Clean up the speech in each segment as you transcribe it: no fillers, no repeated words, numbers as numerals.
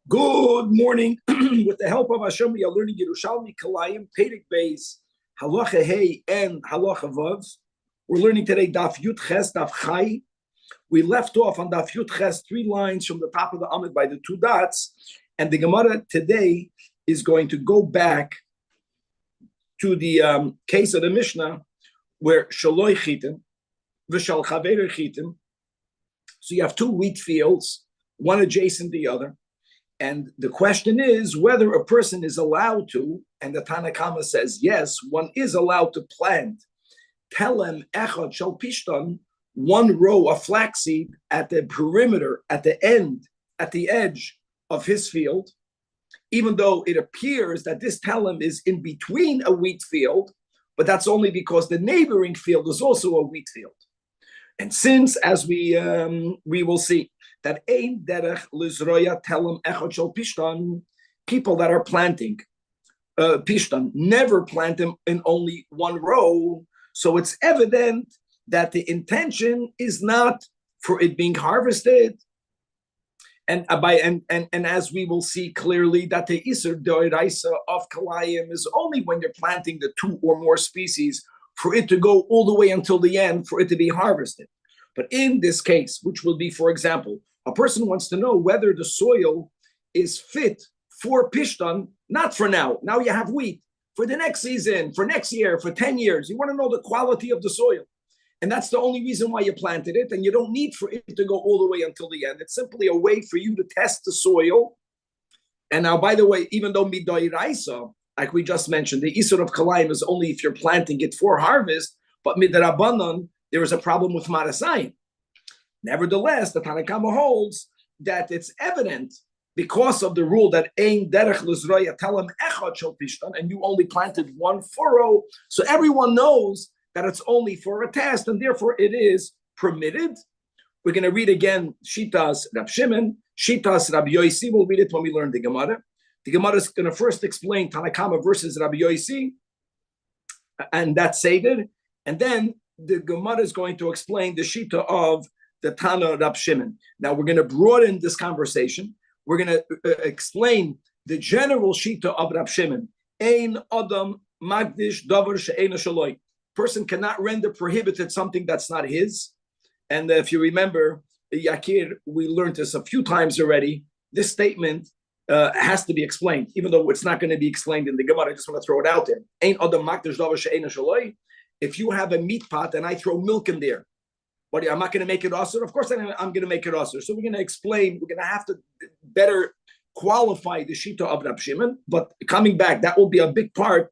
Good morning. With the help of Hashem, we are learning Yerushalmi, Kalayim, Perek Beis, Halacha Hey, and Halacha Vav. We're learning today Daf Yud Ches, Daf Chai. We left off on Daf Yud Ches, 3 lines from the top of the Amud by the 2 dots. And the Gemara today is going to go back to the case of the Mishnah where Shaloi Chitim, V'shal Chaver Chitim. So you have 2 wheat fields, one adjacent to the other. And the question is whether a person is allowed to, and the Tanna Kama says, yes, one is allowed to plant telem echad shel pishtan, 1 row of flaxseed at the perimeter, at the end, at the edge of his field, even though it appears that this telem is in between a wheat field, but that's only because the neighboring field is also a wheat field. And since, as we will see, that ein derech lizroya telem echad shel pishtan, people that are planting pishtan never plant them in only 1 row. So it's evident that the intention is not for it being harvested. And as we will see clearly, that the Isur Doiraisa of Kalayim is only when you're planting the 2 or more species for it to go all the way until the end, for it to be harvested. But in this case, which will be, for example, a person wants to know whether the soil is fit for pishtan, not for now. Now you have wheat. For the next season, for next year, for 10 years, you want to know the quality of the soil. And that's the only reason why you planted it. And you don't need for it to go all the way until the end. It's simply a way for you to test the soil. And now, by the way, even though Midai Raisa, like we just mentioned, the Isur of Kalayim is only if you're planting it for harvest, but Midrabanan, there is a problem with Marasayim. Nevertheless, the Tanna Kama holds that it's evident because of the rule that ein derech lizroya telem echad shel pishtan, and you only planted 1 furrow, so everyone knows that it's only for a test, and therefore it is permitted. We're going to read again Shitas Rab Shimon, Shitas Rabbi Yosi. We'll read it when we learn the Gemara. The Gemara is going to first explain Tanna Kama versus Rabbi Yosi, and that's Seder, and then the Gemara is going to explain the Shita of the Tana Rab Shimon. Now we're going to broaden this conversation. We're going to explain the general Shita of Rab Shimon. Ein Adam Magdish Davar She'ena Shaloi. Person cannot render prohibited something that's not his. And if you remember, Yakir, we learned this a few times already. This statement has to be explained, even though it's not going to be explained in the Gemara. I just want to throw it out there. Ein Adam Magdish Davar She'ena Shaloi. If you have a meat pot and I throw milk in there, but I'm not going to make it usher. Of course, I'm going to make it usher. So we're going to explain. We're going to have to better qualify the Shita of Rab Shimon. But coming back, that will be a big part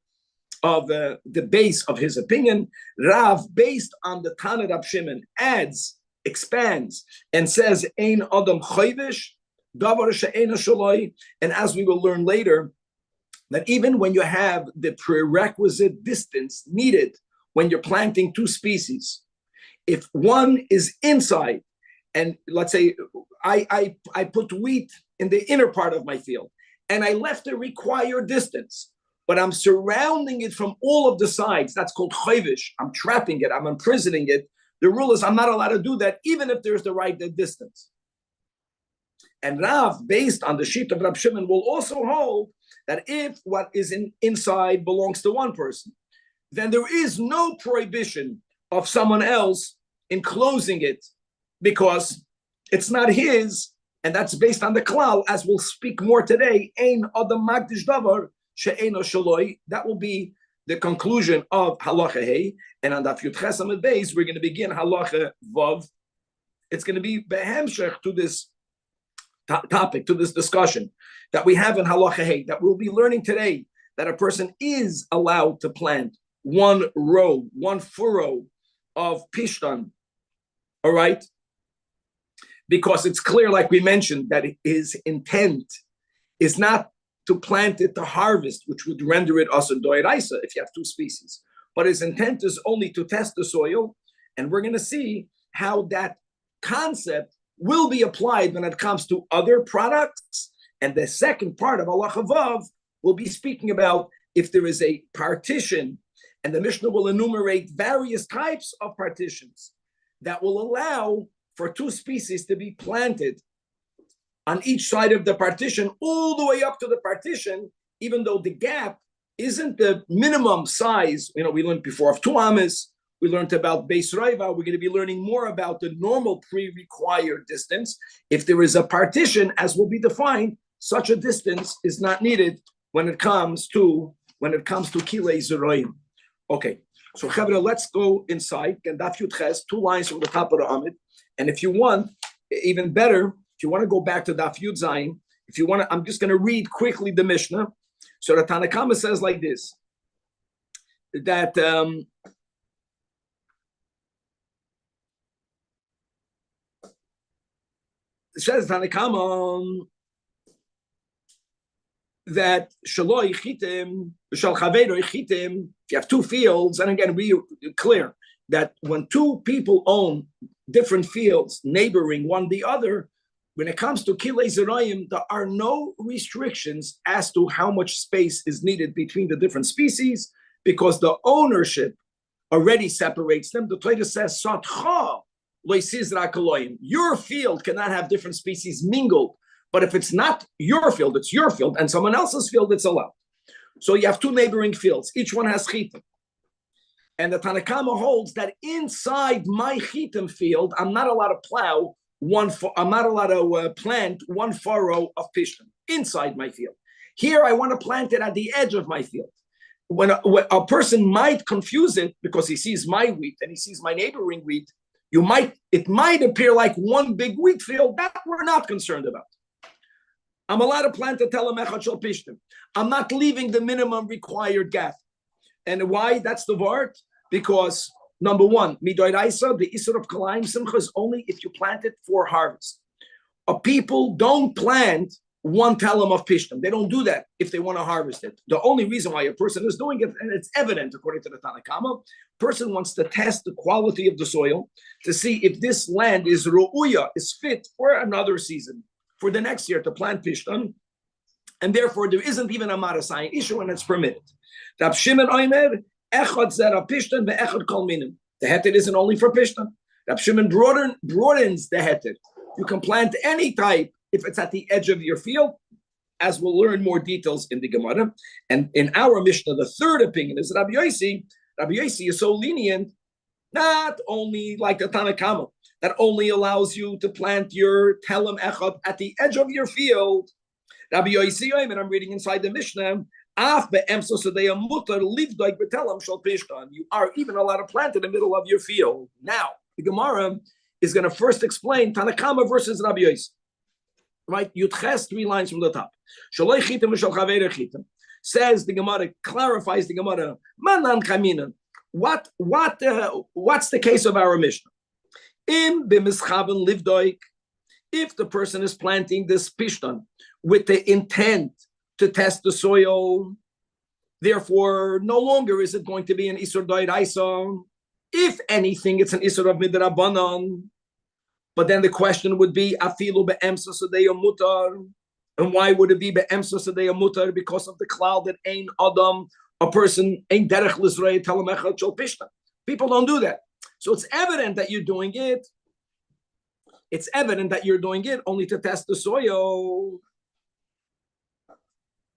of the base of his opinion. Rav, based on the Tana Rab Shimon, adds, expands, and says, Ein Adam Chayvish, Davar She'ena Shaloi. And as we will learn later, that even when you have the prerequisite distance needed when you're planting 2 species, if one is inside, and let's say I put wheat in the inner part of my field, and I left the required distance, but I'm surrounding it from all of the sides, that's called chayvish. I'm trapping it, I'm imprisoning it. The rule is I'm not allowed to do that, even if there's the right distance. And Rav, based on the sheet of Rab Shimon, will also hold that if what is inside belongs to one person, then there is no prohibition of someone else enclosing it because it's not his, and that's based on the klal, as we'll speak more today. Ein adam magdish davar she'eno shaloi. That will be the conclusion of halacha hey, and on Daf Yud Ches Amud Beis we're going to begin halacha vav. It's going to be behemshech to this topic, to this discussion that we have in halacha hey, that we'll be learning today, that a person is allowed to plant 1 row, 1 furrow of pishtan. All right, because it's clear, like we mentioned, that his intent is not to plant it to harvest, which would render it also doiraisa if you have 2 species. But his intent is only to test the soil, and we're going to see how that concept will be applied when it comes to other products. And the second part of Allah Chavav will be speaking about if there is a partition, and the Mishnah will enumerate various types of partitions that will allow for 2 species to be planted on each side of the partition, all the way up to the partition, even though the gap isn't the minimum size. We learned before of 2 ames. We learned about Beis Raiva. We're going to be learning more about the normal pre-required distance. If there is a partition, as will be defined, such a distance is not needed when it comes to Kilei Zeroim. Okay, so Chavra, let's go inside. And Daf Yud Ches, 2 lines from the top of the Amid. And if you want, even better, if you want to go back to Daf Yud Zayin, if you want to, I'm just going to read quickly the Mishnah. So the Tanna Kama says like this, that it says Tanna Kama that Shaloi Chitim, Shal Chaveiro Chitim, you have 2 fields, and again, we clear that when 2 people own different fields, neighboring one the other, when it comes to Kilei Zerayim, there are no restrictions as to how much space is needed between the different species, because the ownership already separates them. The Torah says, Satcha loisizra koloyim. Your field cannot have different species mingled, but if it's not your field, it's your field, and someone else's field, it's allowed. So you have 2 neighboring fields. Each one has chitim. And the Tanna Kama holds that inside my chitim field, I'm not allowed to plow I'm not allowed to plant 1 furrow of pishtim inside my field. Here, I want to plant it at the edge of my field. When a person might confuse it because he sees my wheat and he sees my neighboring wheat, it might appear like one big wheat field. That we're not concerned about. I'm allowed to plant a telem echad shel pishtim. I'm not leaving the minimum required gap. And why? That's the word. Because number 1, midoraisa, the isur of kalayim simcha is only if you plant it for harvest. People don't plant 1 telem of pishtim. They don't do that if they want to harvest it. The only reason why a person is doing it, and it's evident according to the Tanna Kama, person wants to test the quality of the soil to see if this land is ru'uya, is fit for another season, for the next year to plant pishtim, and therefore there isn't even a marasayin issue and it's permitted. Rab Shimon Omer, echad zera pishtim ve'echad kol minim. The heter isn't only for pishtim. Rab Shimon broadens the heter. You can plant any type if it's at the edge of your field, as we'll learn more details in the Gemara. And in our Mishnah, the 3rd opinion is Rabbi Yossi. Rabbi Yossi is so lenient, not only like the Tanna Kama, that only allows you to plant your telem echad at the edge of your field. Rabbi Yossi, and I'm reading inside the Mishnah, you are even allowed to plant in the middle of your field. Now, the Gemara is going to first explain Tanna Kama versus Rabbi Yossi. Right? Yudches, 3 lines from the top. Shaloi chitim v'shal chaveiro chitim. Says the Gemara, clarifies the Gemara, manan kamina. What's the case of our Mishnah? Im b'mischaven livdoik. If the person is planting this pishtan with the intent to test the soil, therefore no longer is it going to be an isur d'oraisa. If anything, it's an isur of midrabanan. But then the question would be, afilu be'emsa sadei mutar. And why would it be be'emsa sadei mutar? Because of the cloud that ain't adam, a person ain't derech l'zrei telem echad shel pishtan. People don't do that. So it's evident that you're doing it. It's evident that you're doing it only to test the soil.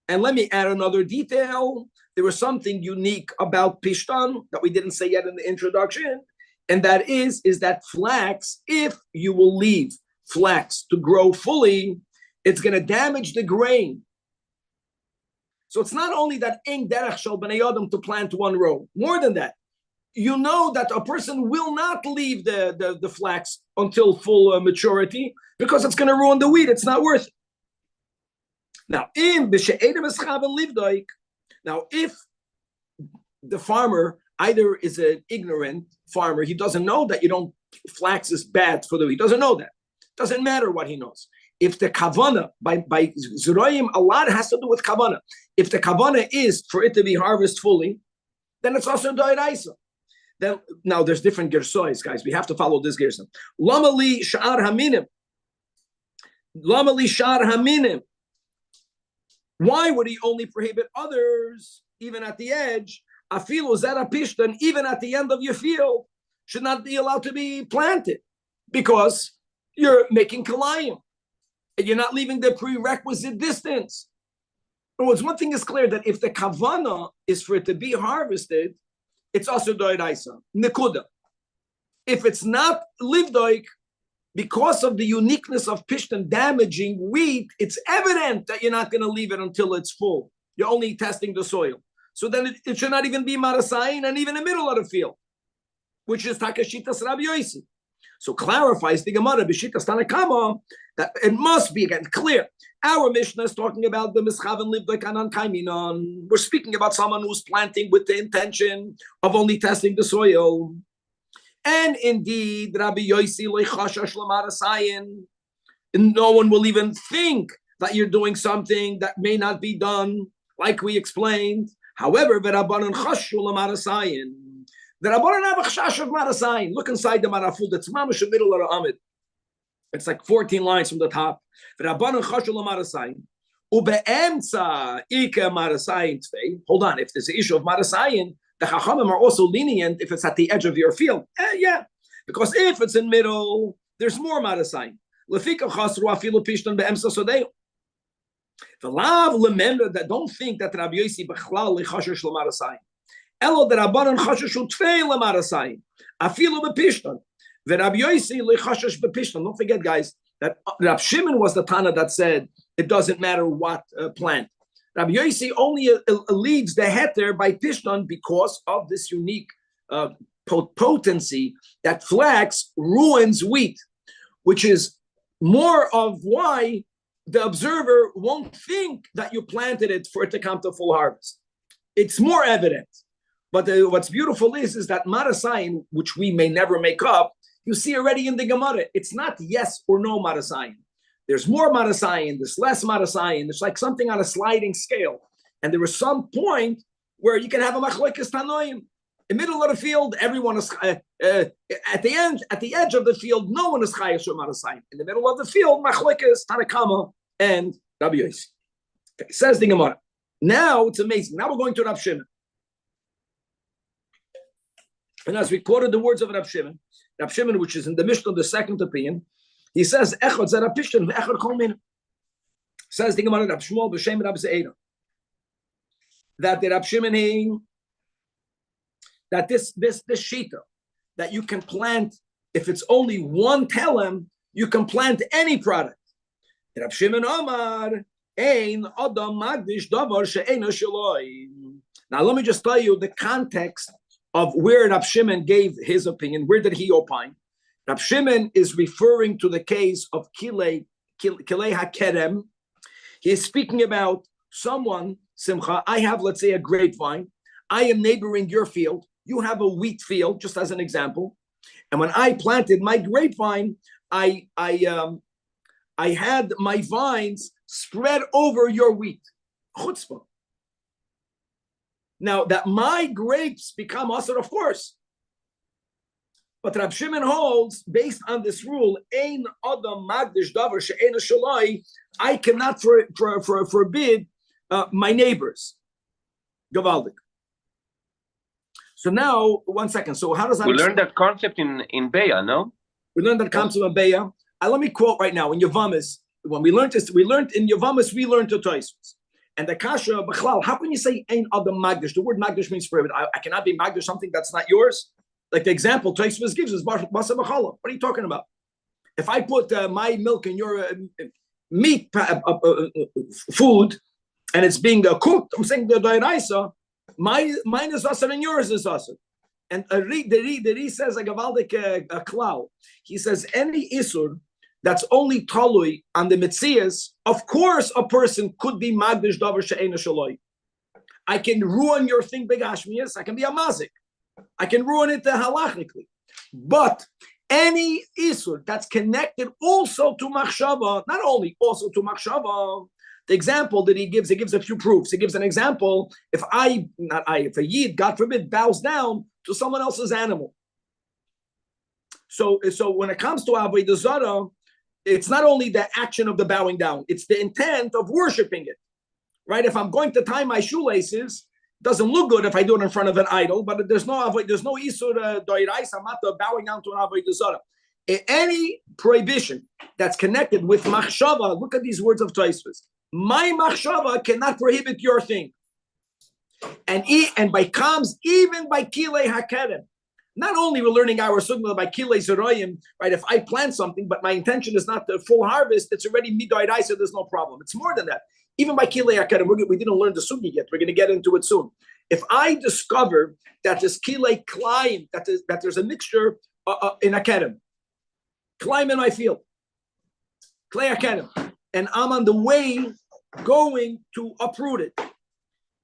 And let me add another detail. There was something unique about pishtan that we didn't say yet in the introduction. And that is that flax, if you will leave flax to grow fully, it's going to damage the grain. So it's not only that ein derech shel bnei adam to plant 1 row. More than that, you know that a person will not leave the flax until full maturity because it's going to ruin the wheat. It's not worth it. Now, if the farmer either is an ignorant farmer, he doesn't know that flax is bad for the wheat. He doesn't know that. Doesn't matter what he knows. If the kavana, by Zeroyim, a lot has to do with kavana. If the kavana is for it to be harvested fully, then it's also d'oraisa. Then now there's different gersois, guys. We have to follow this gerson. Lama li sha'ar haminim. Lama li sha'ar haminim. Why would he only prohibit others, even at the edge? Afilu zera pishtan, even at the end of your field, should not be allowed to be planted because you're making kalayim. And you're not leaving the prerequisite distance. In other words, one thing is clear, that if the kavana is for it to be harvested, it's also doiraisa. Nekuda. If it's not livdoik, because of the uniqueness of pishtan damaging wheat, it's evident that you're not going to leave it until it's full. You're only testing the soil. So then it should not even be marasayin, and even in the middle of the field, which is takashitas Rabbi Yossi. So clarifies the Gemara b'shitas Tanakama that it must be again clear. Our Mishnah is talking about the mischav and livdoik anan kaiminon. We're speaking about someone who's planting with the intention of only testing the soil. And indeed, Rabbi Yossi leichashash l'marasayin, no one will even think that you're doing something that may not be done, like we explained. However, v'rabbanan chashu l'marasayin. The Rabbanan have a chashash of marasayin. Look inside the maraful. That's mamash in the middle of the amid. It's like 14 lines from the top. V'rabbanan chashu l'marasayin. Ube'emtza ike marasayin tvei. Hold on. If there's an issue of marasayin, the Chachamim are also lenient if it's at the edge of your field. Yeah, because if it's in middle, there's more marasayin. Lefika chasru afilu pishtan be'emsa sodei. The lav lemember that don't think that Rabbi Yossi b'chlal lechashash l'marasayin. Elo the Rabbanan chashashu tvei l'marasayin. Afilu b'pishtan. The Rabbi Yossi lechashash b'pishtan. Don't forget, guys, that Rab Shimon was the Tana that said it doesn't matter what plant. Rabbi Yossi only leads the heter by pishtan because of this unique potency that flax ruins wheat, which is more of why the observer won't think that you planted it for it to come to full harvest. It's more evident. But what's beautiful is that marasayin, which we may never make up, you see already in the Gemara. It's not yes or no marasayin. There's more marasayin, there's less marasayin. It's like something on a sliding scale. And there is some point where you can have a machlokes tanoim. In the middle of the field, everyone is at the edge of the field, no one is chayash or marasayin. In the middle of the field, machlokes Tanakama and Rabbi Yossi. Okay, says the Gemara. Now it's amazing. Now we're going to Rab Shimon. And as we quoted the words of Rab Shimon, which is in the Mishnah, the second opinion, he says, Echad zera pishtan ve'echad kol min. Says the Gemara, Rab Shmuel b'shem Rab Ze'era, that the Rab Shimon, that this shita, that you can plant, if it's only one telem, you can plant any product. Rab Shimon Omar, ein adam magdish davar she'eino sheloi. Now let me just tell you the context of where Rab Shimon gave his opinion. Where did he opine? Rab Shimon is referring to the case of Kilei HaKerem. He is speaking about someone, Simcha, I have, let's say, a grapevine. I am neighboring your field. You have a wheat field, just as an example. And when I planted my grapevine, I had my vines spread over your wheat. Chutzpah. Now, that my grapes become asur, of course. But Rab Shimon holds, based on this rule, ein adam magdish davar she'eino shalai, I cannot forbid my neighbors. Gavaldik. So now, 1 second. So how does that? We learned that concept in Beya, no? We learned that concept in Beya. Let me quote right now in Yavamis. When we learned this, we learned in Yavamis, we learned to Tosfos. And the kasha b'chlal, how can you say ein adam magdish? The word magdish means prohibit. I cannot be magdish something that's not yours. Like the example Tosfos gives is basa b'chala. What are you talking about? If I put my milk in your meat food and it's being cooked, I'm saying the dairaisa, mine is asur and yours is asur. And the Ri says a gavaldik klal. He says any isur that's only talui on the mitzias, of course a person could be magdish davar she'eino shaloi. I can ruin your thing begashmias. I can be a mazik. I can ruin it halachically. But any isur that's connected also to machshava, not only also to machshava, the example that he gives a few proofs. He gives an example. If a yid, God forbid, bows down to someone else's animal. So when it comes to avodah zarah, it's not only the action of the bowing down, it's the intent of worshiping it, right? If I'm going to tie my shoelaces, it doesn't look good if I do it in front of an idol, but there's no isur doiraisa mata bowing down to an avodah zarah. Any prohibition that's connected with machshava, look at these words of Tosfos. My machshava cannot prohibit your thing. And by comes, even by kilei hakerem. Not only we're learning our sugma by kilei zeroyim, right? If I plant something, but my intention is not the full harvest, it's already midoidai, so there's no problem. It's more than that. Even by kilei hakerem, we didn't learn the sugi yet. We're going to get into it soon. If I discover that this kilei climb, that there's a mixture in hakerem, climb in my field, klei hakerem, and I'm on the way going to uproot it.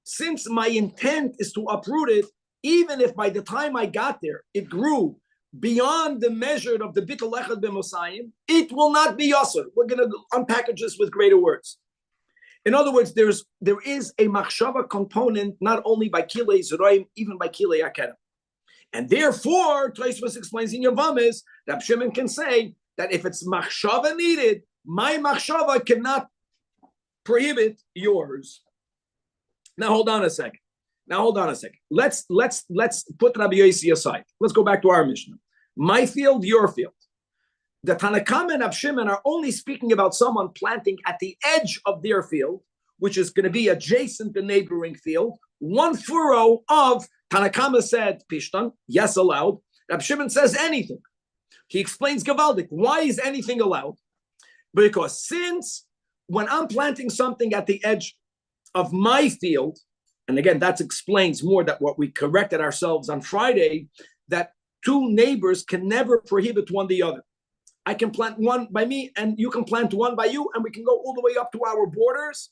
Since my intent is to uproot it, even if by the time I got there, it grew beyond the measure of the bittul echad b'mosayim, it will not be yasser. We're going to unpackage this with greater words. In other words, there is a machshava component, not only by kilei zeroim, even by kilei hakerem. And therefore, Tosfos explains in Yavamis, that Shimon can say that if it's machshava needed, my machshava cannot prohibit yours. Now hold on a second. Let's put Rabbi Yossi aside. Let's go back to our Mishnah. My field, your field. The Tanakam and Rab Shimon are only speaking about someone planting at the edge of their field, which is going to be adjacent to neighboring field. One furrow of Tanakama said Pishtan, yes, allowed. Rab Shimon says anything. He explains Gavaldik. Why is anything allowed? Because since when I'm planting something at the edge of my field, and again, that explains more that what we corrected ourselves on Friday, that two neighbors can never prohibit one the other. I can plant one by me, and you can plant one by you, and we can go all the way up to our borders.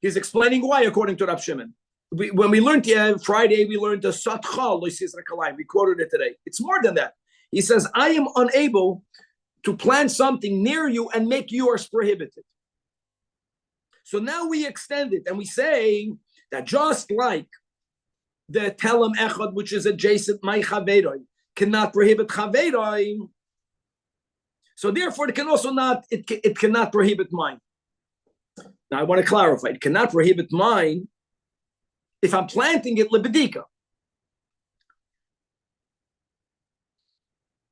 He's explaining why, according to Rab Shimon. When we learned Friday, we learned the Satcha, we quoted it today. It's more than that. He says, I am unable to plant something near you and make yours prohibited. So now we extend it, and we say that just like the Telem Echad, which is adjacent, my Chaveroi, cannot prohibit Chaveroi, so therefore it can also not, it cannot prohibit mine. Now I want to clarify, it cannot prohibit mine if I'm planting it lebedika.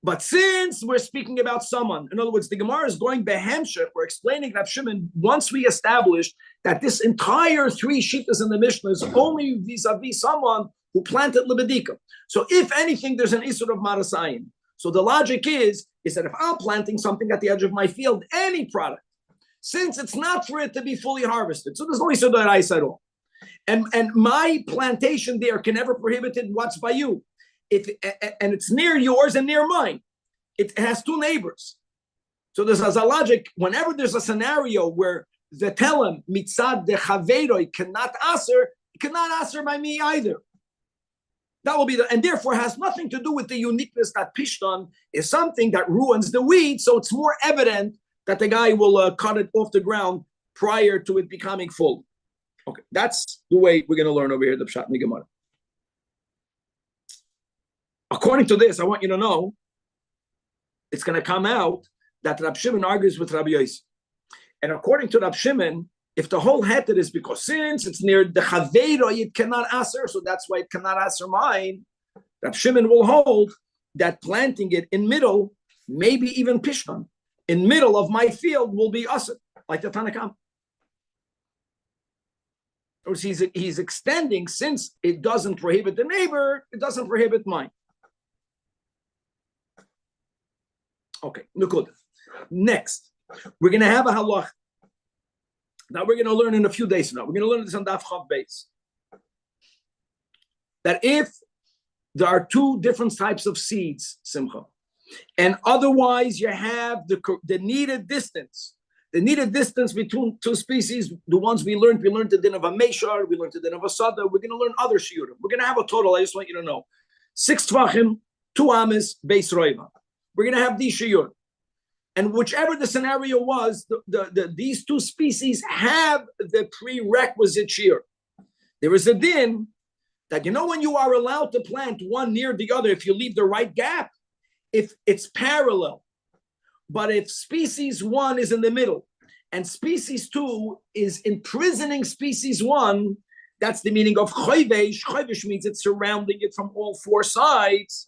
But since we're speaking about someone, in other words, the Gemara is going behemshech, we're explaining Rab Shimon, once we established that this entire three shittas in the Mishnah is only vis-a-vis someone who planted lebedika. So if anything, there's an isur of marasayim. So the logic is that if I'm planting something at the edge of my field, any product, since it's not for it to be fully harvested, so there's no isur that I said all. And my plantation there can never prohibit it what's by you. And it's near yours and near mine. It has two neighbors. So there's a logic, whenever there's a scenario where the telem mitzad de chaveroi cannot aser, it cannot aser by me either. That will be and therefore has nothing to do with the uniqueness that Pishtan is something that ruins the weed. So it's more evident that the guy will cut it off the ground prior to it becoming full. Okay, that's the way we're going to learn over here the Pshat Gemara. According to this, I want you to know, it's going to come out that Rab Shimon argues with Rabbi Yossi. And according to Rab Shimon, if the whole heter is because since it's near the Chaveira, it cannot aser, so that's why it cannot aser mine, Rab Shimon will hold that planting it in middle, maybe even Pishtan, in middle of my field will be aser, like the Tanakam. He's extending, since it doesn't prohibit the neighbor, it doesn't prohibit mine. Okay, Nukud. Next, we're going to have a halach. Now we're going to learn in a few days from now. We're going to learn this on Daf Chav Beis. That if there are two different types of seeds, Simcha, and otherwise you have the needed distance, between two species, the ones we learned the din of a Meshar, we learned the din of a Sada, we're going to learn other shiurim. We're going to have a total, I just want you to know, 6 tvachim, 2 ames, Beis Roiva. We're going to have these shiur. And whichever the scenario was, these two species have the prerequisite shiur. There is a din that, when you are allowed to plant one near the other, if you leave the right gap, if it's parallel. But if species 1 is in the middle and species 2 is imprisoning species 1, that's the meaning of chovesh. Chovesh means it's surrounding it from all 4 sides.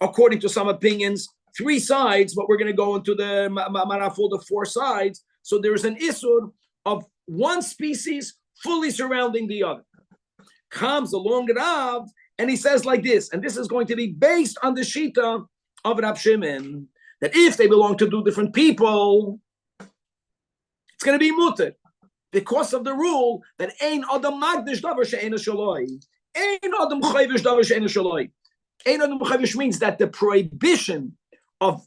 According to some opinions, 3 sides, but we're going to go into the Maraful, the 4 sides. So there's an Isur of one species fully surrounding the other. Comes along Rav, and he says like this, and this is going to be based on the Shita of Rab Shimon, that if they belong to 2 different people, it's going to be mutter because of the rule that ein adam magdish davar she'ena shaloi, ein adam chayvish davar she'ena shaloi. Ein adam chayvish means that the prohibition of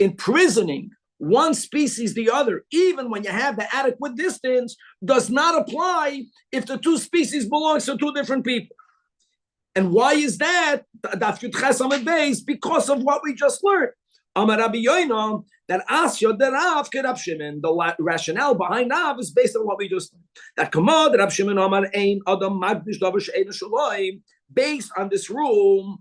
imprisoning one species the other, even when you have the adequate distance, does not apply if the 2 species belongs to 2 different people. And why is that? Because of what we just learned. Amar Rabbi Yoina, that Asya the Rav Rab Shimon, the rationale behind Rav is based on what we just learned. That Kamad Rab Shimon Amar Ein Adam Magdish Davar She'ena Shaloi, based on this rule.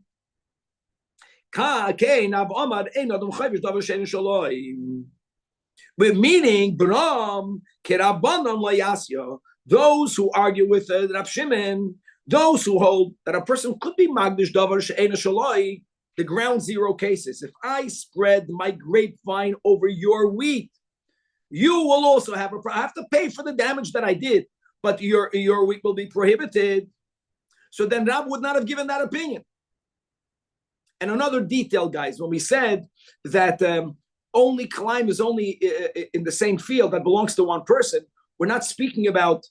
Meaning, Bram Kerabanan Layasya, those who argue with Rab Shimon, those who hold that a person could be Magdish Davar She'ena Shaloi, the ground zero cases. If I spread my grapevine over your wheat, you will also have I have to pay for the damage that I did, but your wheat will be prohibited. So then Rab would not have given that opinion. And another detail, guys, when we said that only climb is only in the same field that belongs to one person, we're not speaking about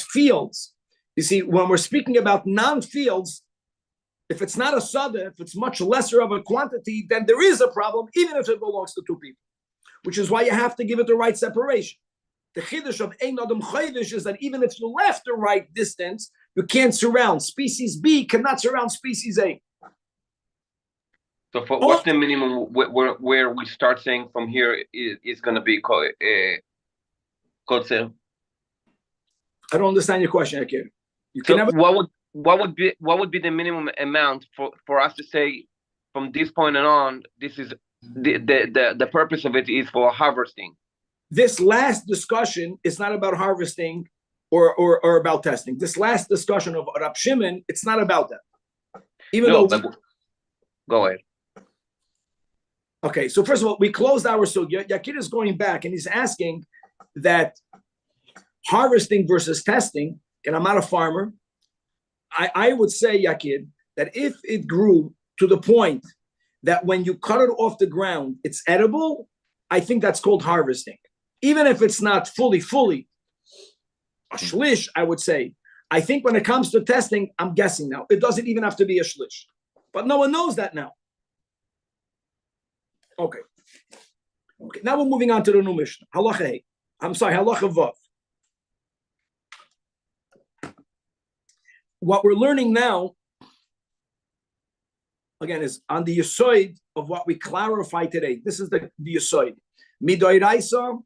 fields. You see, when we're speaking about non-fields, if it's not a sada, if it's much lesser of a quantity, then there is a problem, even if it belongs to 2 people, which is why you have to give it the right separation. The chiddush of ein adam chayvish is that even if you left the right distance, you can't surround. Species B cannot surround species A. So for what's the minimum where we start saying from here is going to be kotzer? I don't understand your question, Akir. What would be the minimum amount for us to say from this point on, this is the purpose of it is for harvesting? This last discussion is not about harvesting or about testing. This last discussion of Rab Shimon, it's not about that. Go ahead. Okay, so first of all, we closed our sugya. Yakir is going back and he's asking that harvesting versus testing, and I'm not a farmer, I would say, Yakir, that if it grew to the point that when you cut it off the ground, it's edible, I think that's called harvesting. Even if it's not fully, a shlish, I would say. I think when it comes to testing, I'm guessing now, it doesn't even have to be a shlish. But no one knows that now. Okay. Now we're moving on to the new Mishnah. Halacha Vav. What we're learning now, again, is on the Yesod of what we clarify today. This is the Yesod. Midoiraisa,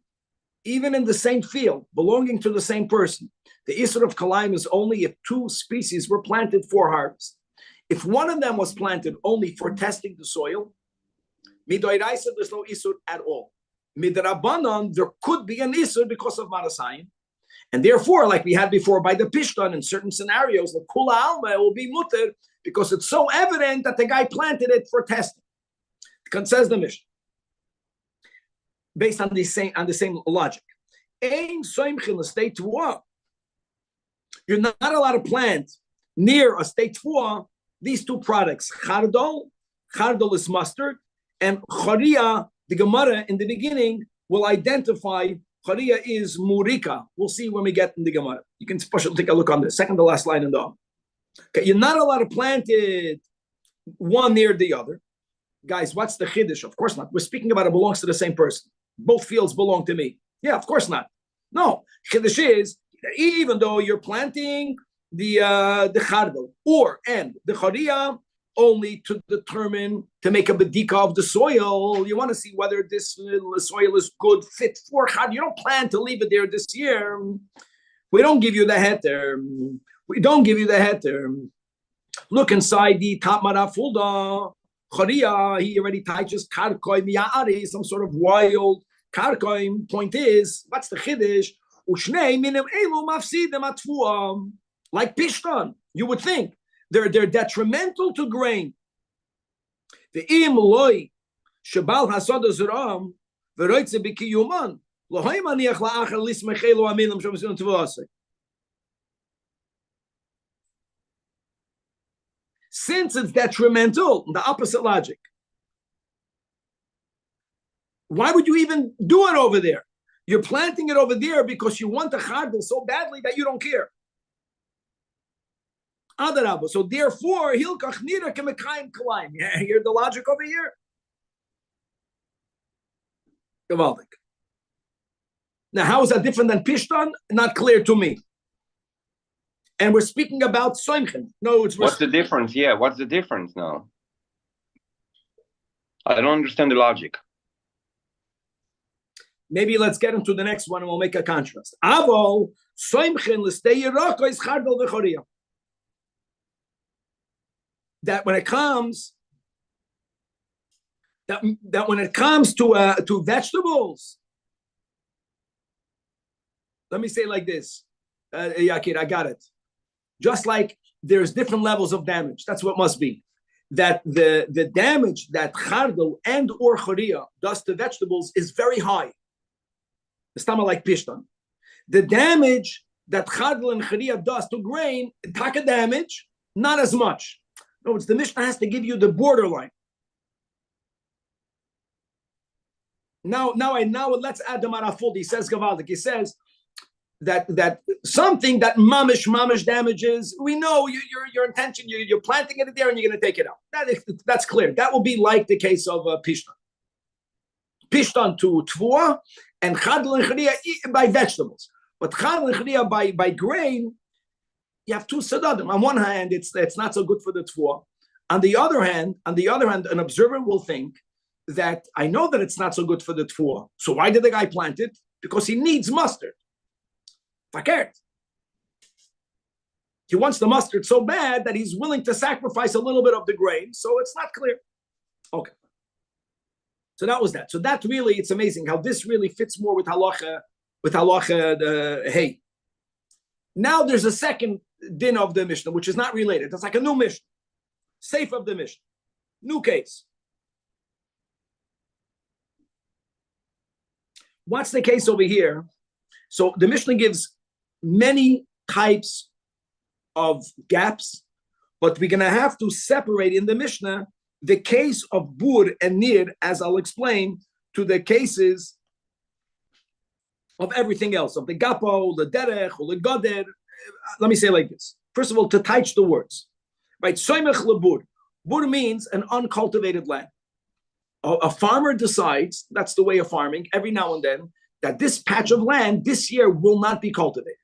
even in the same field, belonging to the same person, the Isur of Kalayim is only if 2 species were planted for harvest. If one of them was planted only for testing the soil, Midoiraisa, there's no Isur at all. Midrabanan, there could be an Isur because of Marasayim. And therefore, like we had before by the Pishtan, in certain scenarios, the Kula Alma will be mutter because it's so evident that the guy planted it for testing. Says the Mishnah, based on the same logic. You're not allowed to plant near a state 4 these 2 products, chardol is mustard, and charia, the Gemara in the beginning will identify charia is murika. We'll see when we get in the Gemara. You can take a look on the second to last line in the okay, you're not allowed to plant it one near the other. Guys, what's the chiddush? Of course not. We're speaking about it belongs to the same person. Both fields belong to me. Yeah, of course not. No, chiddush is even though you're planting the chardal and the charia only to determine, to make a bedika of the soil. You want to see whether this soil is good, fit for chardal. You don't plan to leave it there this year. We don't give you the heter. Look inside the top marafulda. Charia, he already touches karkoi miya'ari, some sort of wild karkoi. Point is, what's the chiddush? Ushnei minim elu mafsidim atfuah. Like pishtan, you would think they're detrimental to grain. Ve'im loy shebal hasod zeram veroitze b'kiyuman lohay maniach la'achar lismechelu aminim shemisun tvosei. Since it's detrimental, the opposite logic, why would you even do it over there? You're planting it over there because you want the chardal so badly that you don't care. Adarabba. So therefore, hilkach nira kemekayim kalayim. Yeah, hear the logic over here? Gavaldik. Now, how is that different than Pishtan? Not clear to me. And we're speaking about Soimchen. No, it's what's the difference? Yeah, what's the difference now? I don't understand the logic. Maybe let's get into the next one and we'll make a contrast. Avol Soimchen l'stei yeraka is chardal v'choria. That when it comes, that when it comes to vegetables, let me say it like this, Yakir, I got it. Just like there's different levels of damage, that's what must be. That the damage that chardal and or choria does to vegetables is very high. It's not like pishtan. The damage that chardal and choria does to grain, taka damage, not as much. No, it's the Mishnah has to give you the borderline. Now let's add the marafud. He says Gavaldik. He says that something that mamish damages. We know your intention. You're planting it there and you're going to take it out. That's clear. That will be like the case of pishtan. Pishtan to tvua and chadl and chadiya by vegetables, but chadl and chadiya by grain. You have two sadadim. On one hand, it's not so good for the tvua. On the other hand, an observer will think that I know that it's not so good for the tvua. So why did the guy plant it? Because he needs mustard. Fakert. He wants the mustard so bad that he's willing to sacrifice a little bit of the grain. So it's not clear. Okay. So that was that. So that really, it's amazing how this really fits more with halacha the hey. Now there's a second din of the Mishnah, which is not related. That's like a new Mishnah. Safe of the Mishnah. New case. What's the case over here? So the Mishnah gives many types of gaps, but we're going to have to separate in the Mishnah the case of bur and nir, as I'll explain, to the cases of everything else, of the gapo, the derech, or the goder. Let me say it like this. First of all, to touch the words. Right? Soimech lebur. Bur means an uncultivated land. A farmer decides, that's the way of farming, every now and then, that this patch of land this year will not be cultivated.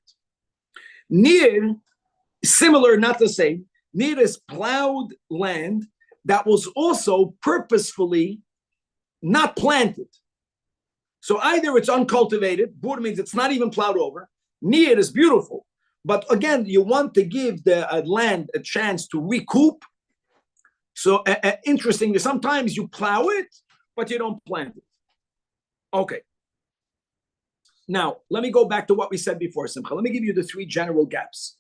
Nir, similar, not the same. Nir is plowed land that was also purposefully not planted. So either it's uncultivated, bur means it's not even plowed over. Nir is beautiful. But again, you want to give the land a chance to recoup. So interesting, sometimes you plow it, but you don't plant it. Okay. Now, let me go back to what we said before, Simcha. Let me give you the three general gaps.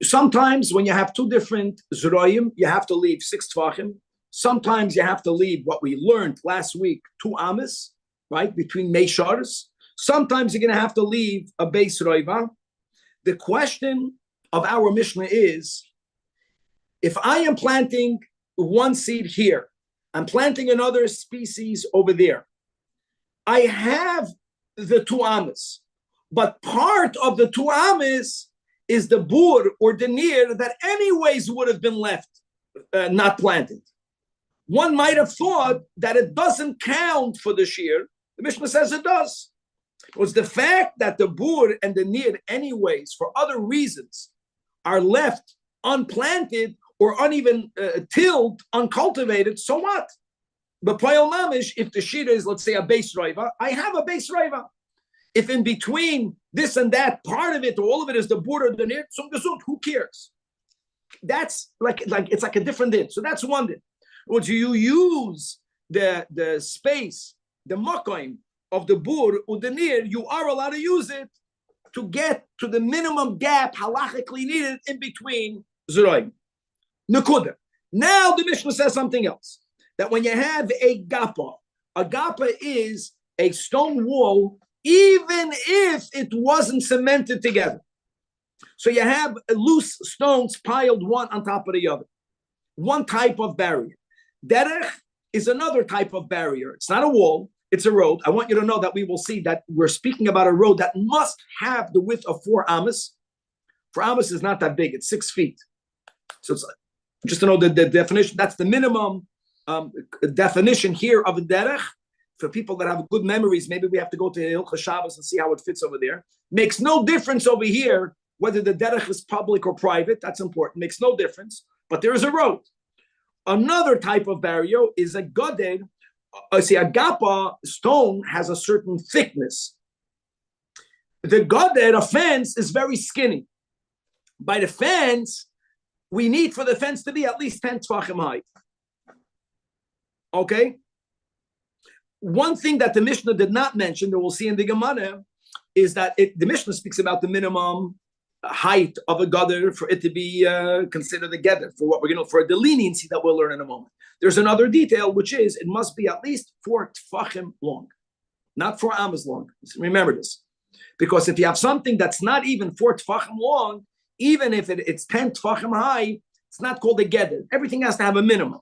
Sometimes when you have two different zroyim, you have to leave 6 tvachim. Sometimes you have to leave what we learned last week, 2 amas, right, between meishars. Sometimes you're going to have to leave a base roiva. The question of our Mishnah is, if I am planting one seed here, I'm planting another species over there. I have the 2 amas, but part of the 2 amas is the bur or the nir that anyways would have been left not planted. One might have thought that it doesn't count for the shear. The Mishnah says it does. It was the fact that the bur and the nir anyways, for other reasons, are left unplanted or uneven tilled, uncultivated, so what? But Poyel Mamish, if the shear is, let's say, a base roiva, I have a base roiva. If in between this and that, part of it or all of it is the bur or the nir, who cares? That's like it's like a different din. So that's one din. Would you use the space, the makoim of the bur or the nir, you are allowed to use it to get to the minimum gap halachically needed in between zroim. Nekuda. Now the Mishnah says something else. That when you have a gapa is a stone wall, even if it wasn't cemented together. So you have loose stones piled one on top of the other. One type of barrier. Derech is another type of barrier. It's not a wall, it's a road. I want you to know that we will see that we're speaking about a road that must have the width of 4 amas. 4 amas is not that big, it's 6 feet. So it's just to know the definition, that's the minimum definition here of a derech. For people that have good memories, maybe we have to go to Hilchos Shabbos and see how it fits over there. Makes no difference over here whether the derech is public or private. That's important. Makes no difference. But there is a road. Another type of barrier is a goded. A gapa stone has a certain thickness. The goded, a fence, is very skinny. By the fence, we need for the fence to be at least 10 tefachim high. Okay? One thing that the Mishnah did not mention, that we'll see in the Gemara, is that the Mishnah speaks about the minimum height of a gather for it to be considered a gather, for what we're going to, for the leniency that we'll learn in a moment. There's another detail, which is it must be at least 4 tefachim long, not 4 amas long. Remember this, because if you have something that's not even 4 tefachim long, even if it's 10 tefachim high, it's not called a gather. Everything has to have a minimum.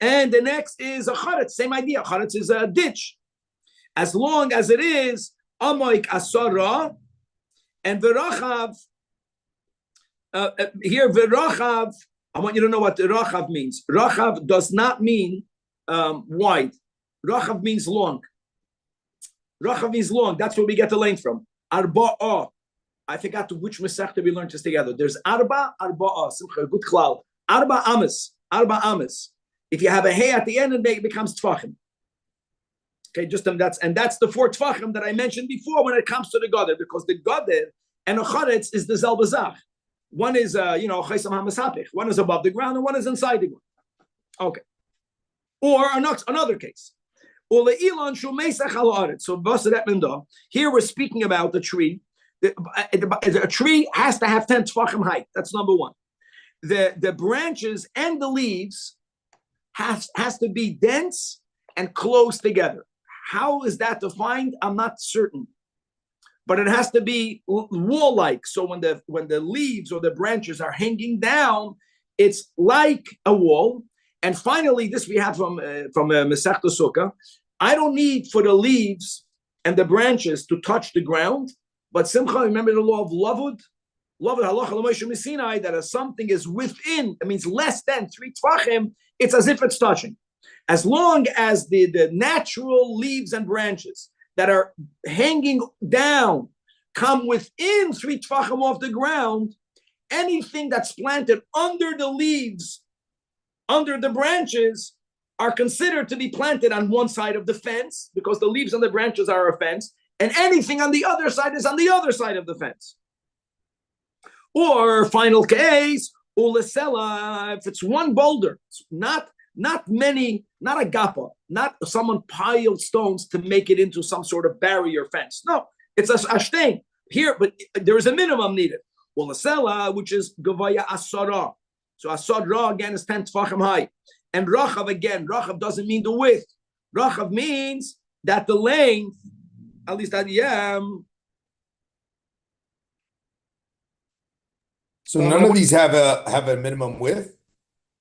And the next is a charetz, same idea. Charetz is a ditch. As long as it is amoik asara and v'rachav, here v'rachav, I want you to know what the rachav means. Rachav does not mean wide. Rachav means long. Rachav means long. That's where we get the length from. Arba'ah. I forgot which Masechta we learned this together. There's arba'ah, simcha, good cloud. Arba amas. If you have a hey at the end, it becomes tfachim. Okay, that's the 4 tfachim that I mentioned before when it comes to the gader, because the gader and a charetz is the zelbazach. One is chaysam hamasapich. One is above the ground and one is inside the ground. Okay. Or another case. So here we're speaking about the tree. A tree has to have 10 tfachim height. That's number one. The branches and the leaves has to be dense and close together. How is that defined? I'm not certain, but it has to be wall-like. So when the leaves or the branches are hanging down, it's like a wall. And finally, this we have from Masechta Sukkah. I don't need for the leaves and the branches to touch the ground, but Simcha, remember the law of Lavud? Lavud halacha l'Moshe Sinai, that if something is within, it means less than 3 tefachim, it's as if it's touching. As long as the natural leaves and branches that are hanging down come within 3 tefachim off the ground, anything that's planted under the leaves, under the branches, are considered to be planted on one side of the fence, because the leaves and the branches are a fence, and anything on the other side is on the other side of the fence. Or final case, ulasela, if it's one boulder, not many, not a gapa, not someone piled stones to make it into some sort of barrier fence. No, it's a shtein here, but there is a minimum needed. Ulasela, which is gavaya asara. So asara again is 10 tefachim high. And rachav again, rachav doesn't mean the width. Rachav means that the length, at least at So none of these have a minimum width?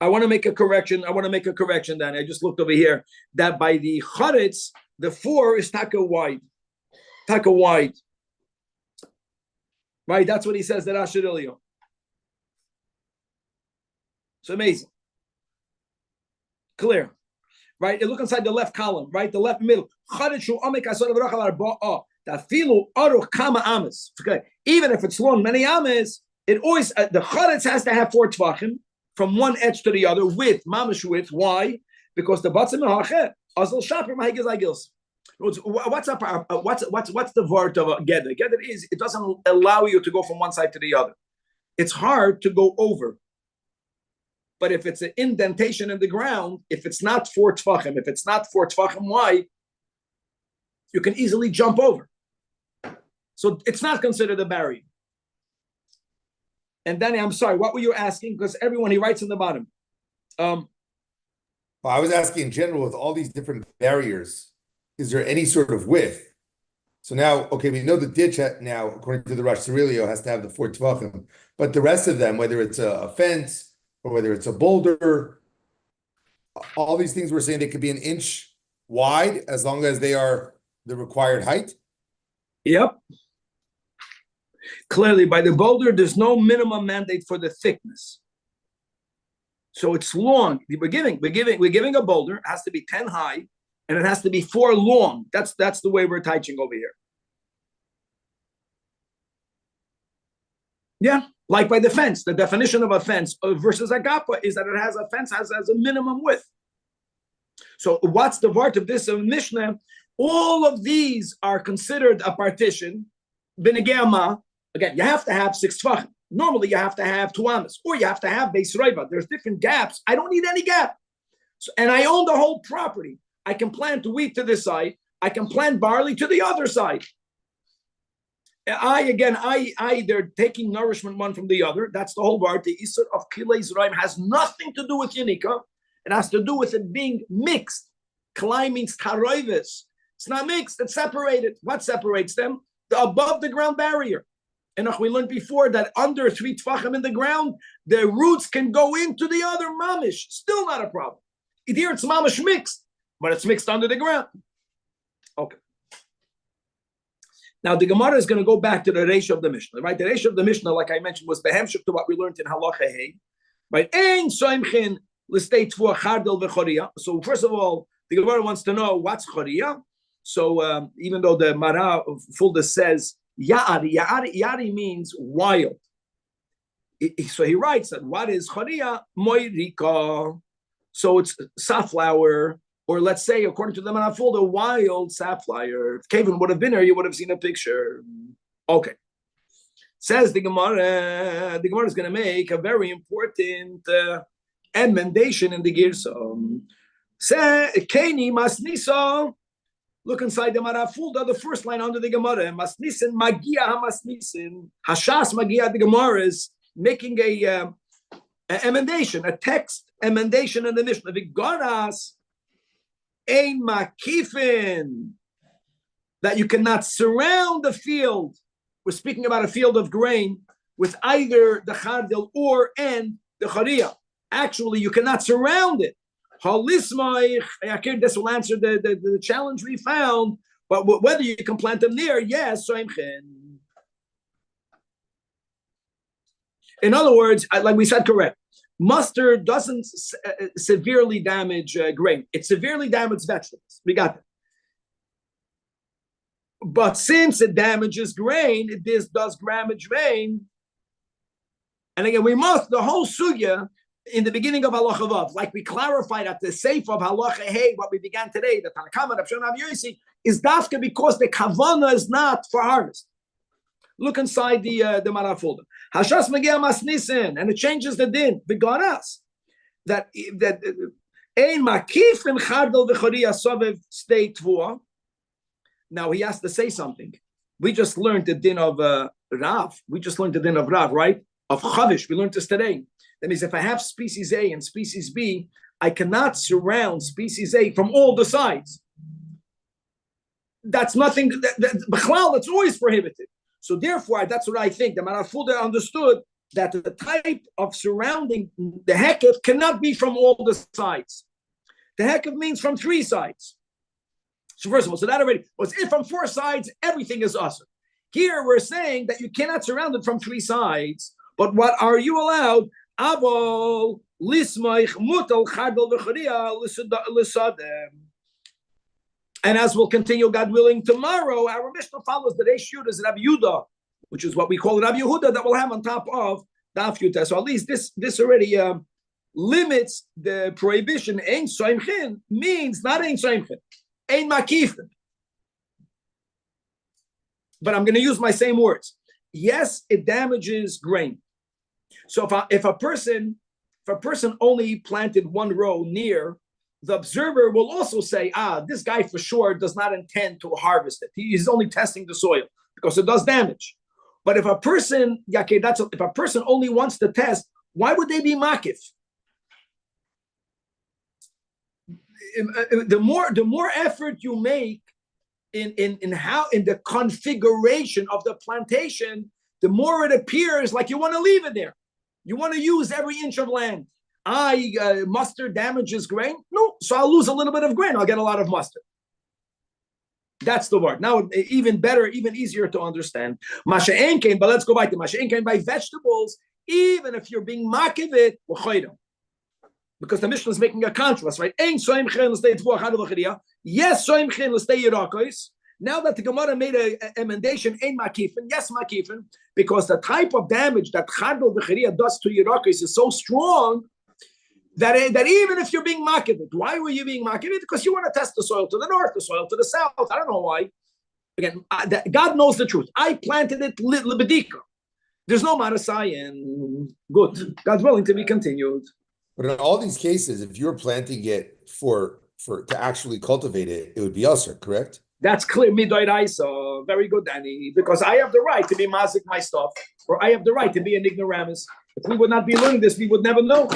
I want to make a correction. Danny. I just looked over here that by the charetz, the 4 is taka wide. Right, that's what he says that Asher Elio. It's amazing. Clear. Right? You look inside the left column, right? The left middle. Even if it's long, many ames, it always, the charetz has to have 4 tefachim from one edge to the other with mamish width. Why? Because the batzim ha'acheh azal shaper mahigaz agils. What's the word of a gather? Gather is it doesn't allow you to go from one side to the other. It's hard to go over. But if it's an indentation in the ground, if it's not 4 tefachim, if it's not 4 tefachim wide, you can easily jump over. So it's not considered a barrier. And Danny, I'm sorry, what were you asking? Because everyone, he writes in the bottom. Well, I was asking in general, with all these different barriers, is there any sort of width? So now, okay, we know the ditch now, according to the Rosh Cirilio, has to have the 4 tvachim, but the rest of them, whether it's a fence or whether it's a boulder, all these things we're saying they could be an inch wide as long as they are the required height. Yep. Clearly, by the boulder, there's no minimum mandate for the thickness. So it's long. We're giving a boulder. It has to be 10 high, and it has to be 4 long. That's the way we're teaching over here. Yeah, like by the fence. The definition of a fence versus a gappa is that a fence has a minimum width. So what's the part of this Mishnah? All of these are considered a partition. Binegama, again, you have to have 6 tvachim. Normally, you have to have 2 amas, or you have to have beis reiva. There's different gaps. I don't need any gap. So, and I own the whole property. I can plant wheat to this side. I can plant barley to the other side. They're taking nourishment one from the other. That's the whole part. The Isser of Kilei Zeraim has nothing to do with Yanika. It has to do with it being mixed. Kalai means taroivis. It's not mixed, it's separated. What separates them? The above the ground barrier. And we learned before that under 3 tvachim in the ground, the roots can go into the other mamish. Still not a problem. Here it's mamish mixed, but it's mixed under the ground. Okay. Now the Gemara is going to go back to the ratio of the Mishnah, right? The ratio of the Mishnah, like I mentioned, was behemshik to what we learned in Halacha Hey, right? Ein soimchin l'stei tvua chardel v'choria. So first of all, the Gemara wants to know what's choria. So even though the Mara Fulda says Yari means wild. So he writes that what is choria? Moirika. So it's safflower, or let's say, according to the Mara Fulda, wild safflower. If Kevin would have been here, you would have seen a picture. Okay. Says the Gemara is going to make a very important emendation in the Girsa. Say, Keni Masnisa. Look inside the Marafulda, the first line under the Gemara. Masnisin Magia Hamasnisin. Hashas Magia, the Gemara is making a emendation, a text emendation in the Mishnah. Vigoras Ein Makifin. That you cannot surround the field. We're speaking about a field of grain with either the Chardel and the Charia. Actually, you cannot surround it. This will answer the challenge we found, but whether you can plant them near, yes. In other words, like we said, correct. Mustard doesn't severely damage grain. It severely damages vegetables. We got that. But since it damages grain, this does damage grain. And again, the whole sugya, in the beginning of Halacha Vav, like we clarified at the Seif of Halacha Hey, what we began today, the Tanakama of Shon Yosi, is dafka because the kavana is not for harvest. Look inside the Marafulda. Hashas Magia Masnisin, and it changes the din. Begaras that ein makif in chardel v'choria sovev stay tvua. Now he has to say something. We just learned the din of Rav. Right? Of Chavish. We learned this today. That means if I have species A and species B, I cannot surround species A from all the sides. That's nothing, that's always prohibited. So therefore, that's what I think. The Marafulda understood that the type of surrounding the hekef cannot be from all the sides. The hekef means from 3 sides. So first of all, so that already was if from 4 sides, everything is awesome. Here we're saying that you cannot surround it from 3 sides, but what are you allowed? Avol lismaich mutal chardel v'choria l'sadem. And as we'll continue, God willing, tomorrow, our Mishnah follows the Reish Yud as Rabbi Yehuda, which is what we call Rabbi Yehuda, that we'll have on top of Daf Yud. So at least this already limits the prohibition. Ein soimchin means not ein soimchin, ein makifin. But I'm going to use my same words. Yes, it damages grain. So if a person only planted 1 row near, the observer will also say, this guy for sure does not intend to harvest it. He's only testing the soil because it does damage. But if a person, if a person only wants to test, why would they be makif? the more effort you make in the configuration of the plantation, the more it appears like you want to leave it there. You want to use every inch of land. Mustard damages grain. No, so I'll lose a little bit of grain. I'll get a lot of mustard. That's the word. Now, even better, even easier to understand. Masha enkein, but let's go back to Masha enkein by vegetables. Even if you're being makivit, because the Mishnah is making a contrast, right? Yes, now that the Gemara made a emendation, yes, makifin, because the type of damage that chadol v'chiriya does to Yerakos is so strong that even if you're being makivit, why were you being makivit? Because you want to test the soil to the north, the soil to the south. I don't know why. Again, God knows the truth. I planted it libedika. There's no marasai, and good. God's willing to be continued. But in all these cases, if you're planting it for to actually cultivate it, it would be usher, correct? That's clear. Midoiraisa. Very good, Danny. Because I have the right to be mazik my stuff, or I have the right to be an ignoramus. If we would not be learning this, we would never know.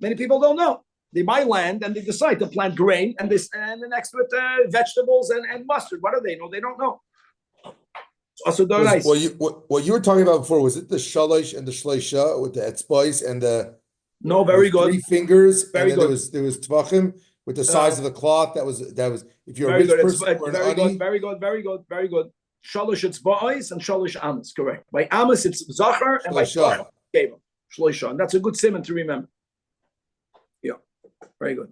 Many people don't know. They buy land and they decide to plant grain and the next with vegetables and mustard. What do they know? They don't know. Also, what you were talking about before, was it the shalish and the shleisha with the etzbais and the very good 3 fingers? Very and good. There was tvachim with the size of the cloth. That was if you're a rich person or an ani. Very good. Shalish etzbais and shalish amas. Correct. By amas it's zachar and by tvachim shleisha. And that's a good simon to remember. Yeah, very good.